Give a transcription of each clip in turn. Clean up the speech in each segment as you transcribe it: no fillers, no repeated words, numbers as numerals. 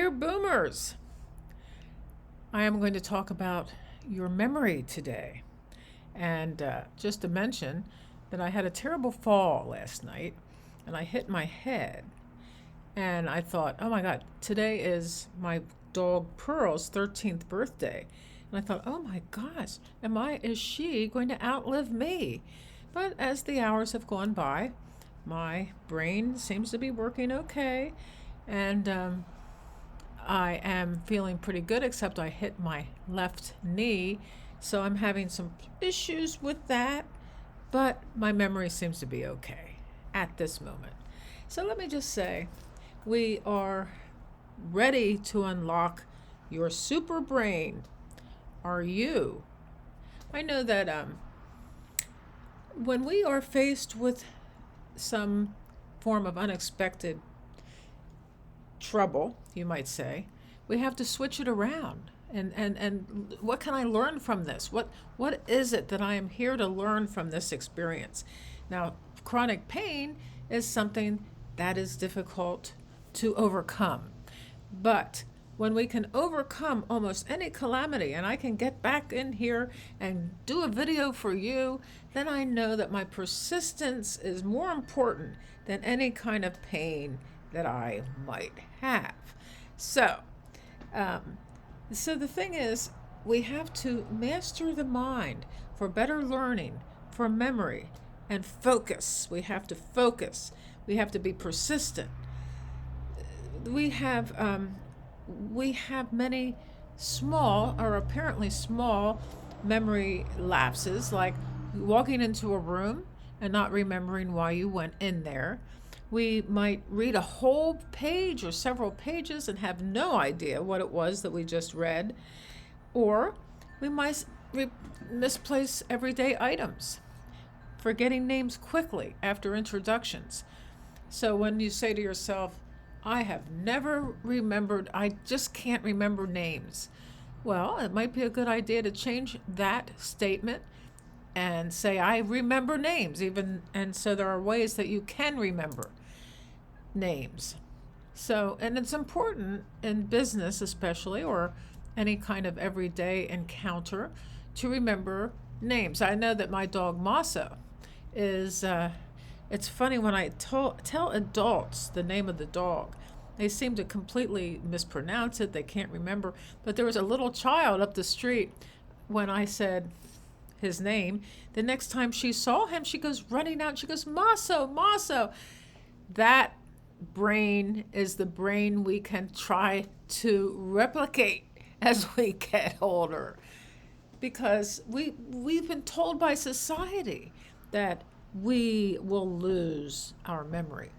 Dear boomers, I am going to talk about your memory today. And just to mention that I had a terrible fall last night and I hit my head. And I thought, oh my God, today is my dog Pearl's 13th birthday. And I thought, oh my gosh, is she going to outlive me? But as the hours have gone by, my brain seems to be working okay. And I am feeling pretty good, except I hit my left knee. So I'm having some issues with that. But my memory seems to be okay at this moment. So let me just say, we are ready to unlock your super brain. Are you? I know that when we are faced with some form of unexpected trouble, you might say, we have to switch it around. And what can I learn from this? What is it that I am here to learn from this experience? Now, chronic pain is something that is difficult to overcome. But when we can overcome almost any calamity, and I can get back in here and do a video for you, then I know that my persistence is more important than any kind of pain that I might have. So the thing is, we have to master the mind for better learning, for memory, and focus. We have to focus. We have to be persistent. We have many small, or apparently small, memory lapses, like walking into a room and not remembering why you went in there. We might read a whole page or several pages and have no idea what it was that we just read. Or we might misplace everyday items, forgetting names quickly after introductions. So when you say to yourself, I have never remembered, I just can't remember names. Well, it might be a good idea to change that statement and say, I remember names, and so there are ways that you can remember names. So, and it's important in business especially, or any kind of everyday encounter, to remember names. I know that my dog Maso is, it's funny when I tell adults the name of the dog, they seem to completely mispronounce it, they can't remember. But there was a little child up the street when I said his name. The next time she saw him, she goes running out, she goes, Maso, Maso. That brain is the brain we can try to replicate as we get older, because we've been told by society that we will lose our memory.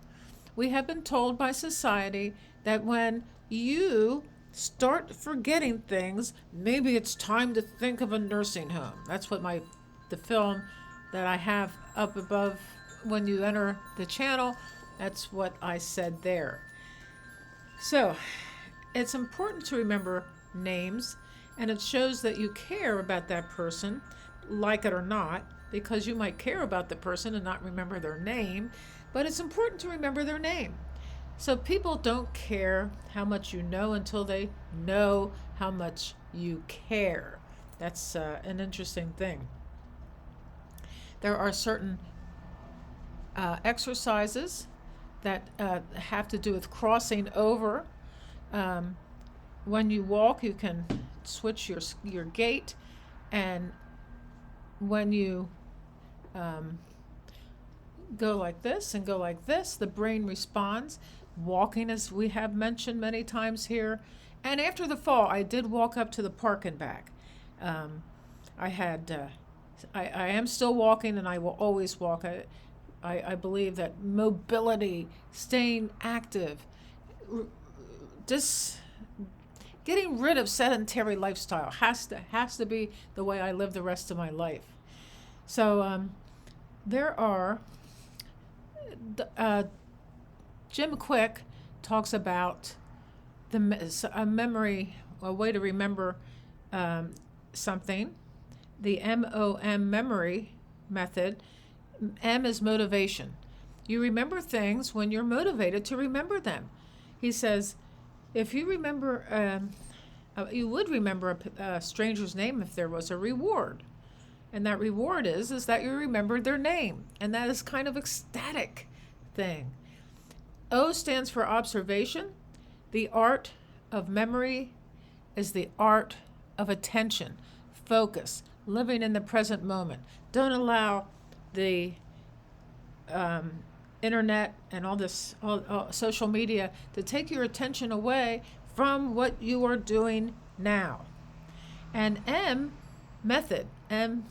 We have been told by society that when you start forgetting things, maybe it's time to think of a nursing home. That's what the film that I have up above when you enter the channel, that's what I said there. So it's important to remember names, and it shows that you care about that person, like it or not, because you might care about the person and not remember their name, but it's important to remember their name. So people don't care how much you know until they know how much you care. That's an interesting thing. There are certain exercises that have to do with crossing over. When you walk, you can switch your gait, and when you go like this and go like this, the brain responds. Walking, as we have mentioned many times here. And after the fall, I did walk up to the park and back. I am still walking, and I will always walk. I believe that mobility, staying active, getting rid of sedentary lifestyle has to be the way I live the rest of my life. So there are Jim Quick talks about a way to remember something, the MOM memory method. M is motivation. You remember things when you're motivated to remember them. He says, If you remember, you would remember a stranger's name if there was a reward. And that reward is that you remembered their name. And that is kind of ecstatic thing. O stands for observation. The art of memory is the art of attention, focus, living in the present moment. Don't allow the internet and all social media to take your attention away from what you are doing now. And M, method. M,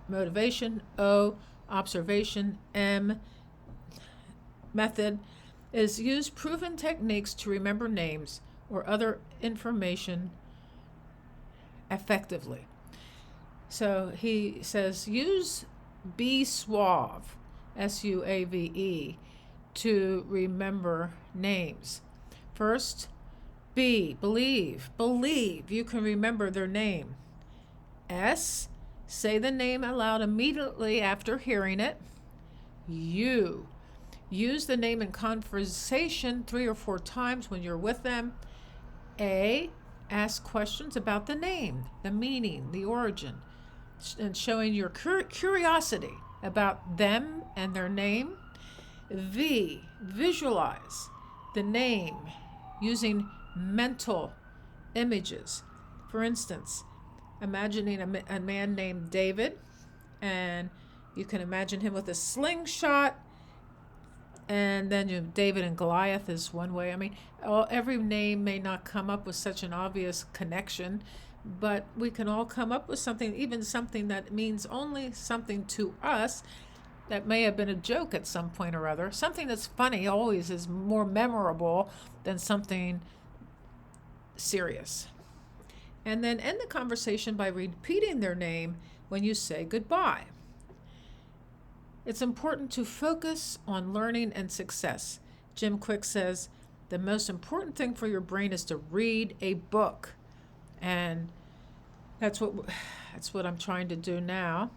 motivation. O, observation. M, method, is use proven techniques to remember names or other information effectively. So he says use be suave, SUAVE, to remember names. First, believe you can remember their name. S, say the name aloud immediately after hearing it. U, use the name in conversation 3 or 4 times when you're with them. A, ask questions about the name, the meaning, the origin, and showing your curiosity about them and their name. V, visualize the name using mental images. For instance, imagining a man named David, and you can imagine him with a slingshot, and then David and Goliath is one way. I mean, every name may not come up with such an obvious connection, but we can all come up with something, even something that means only something to us that may have been a joke at some point or other. Something that's funny always is more memorable than something serious. And then end the conversation by repeating their name when you say goodbye. It's important to focus on learning and success. Jim Quick says, the most important thing for your brain is to read a book. And that's what I'm trying to do now.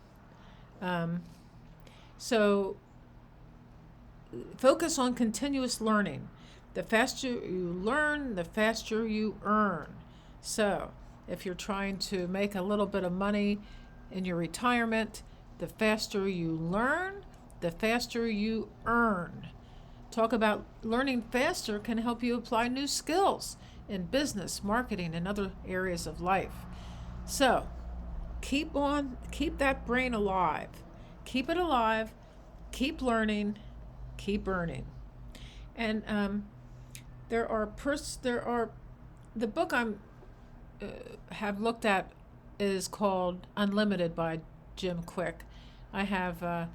So focus on continuous learning. The faster you learn, the faster you earn. So if you're trying to make a little bit of money in your retirement, the faster you learn, the faster you earn. Talk about learning faster can help you apply new skills in business, marketing, and other areas of life. So keep that brain alive. Keep it alive, keep learning, keep earning. And the book I'm have looked at is called Unlimited by Jim Quick. I have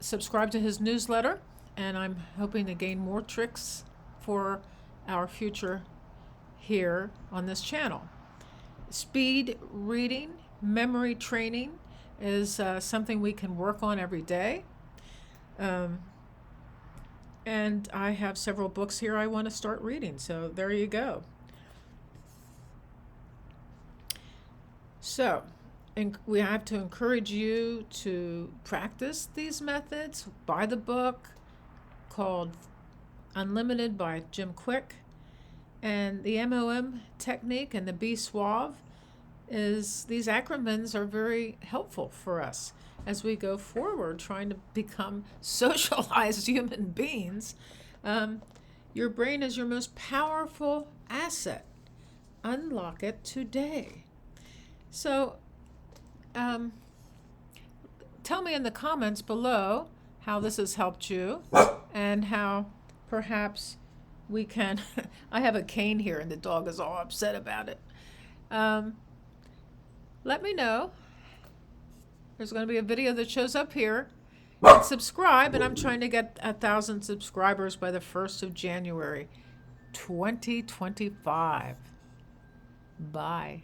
subscribed to his newsletter, and I'm hoping to gain more tricks for our future here on this channel. Speed reading, memory training is something we can work on every day. And I have several books here I want to start reading, so there you go. So we have to encourage you to practice these methods. Buy the book called Unlimited by Jim Quick. And the MOM technique and the Be Suave is, these acronyms are very helpful for us as we go forward trying to become socialized human beings. Your brain is your most powerful asset. Unlock it today. So tell me in the comments below how this has helped you and how perhaps we can I have a cane here and the dog is all upset about it. Let me know. There's going to be a video that shows up here. And subscribe, and I'm trying to get 1,000 subscribers by the 1st of January 2025. Bye.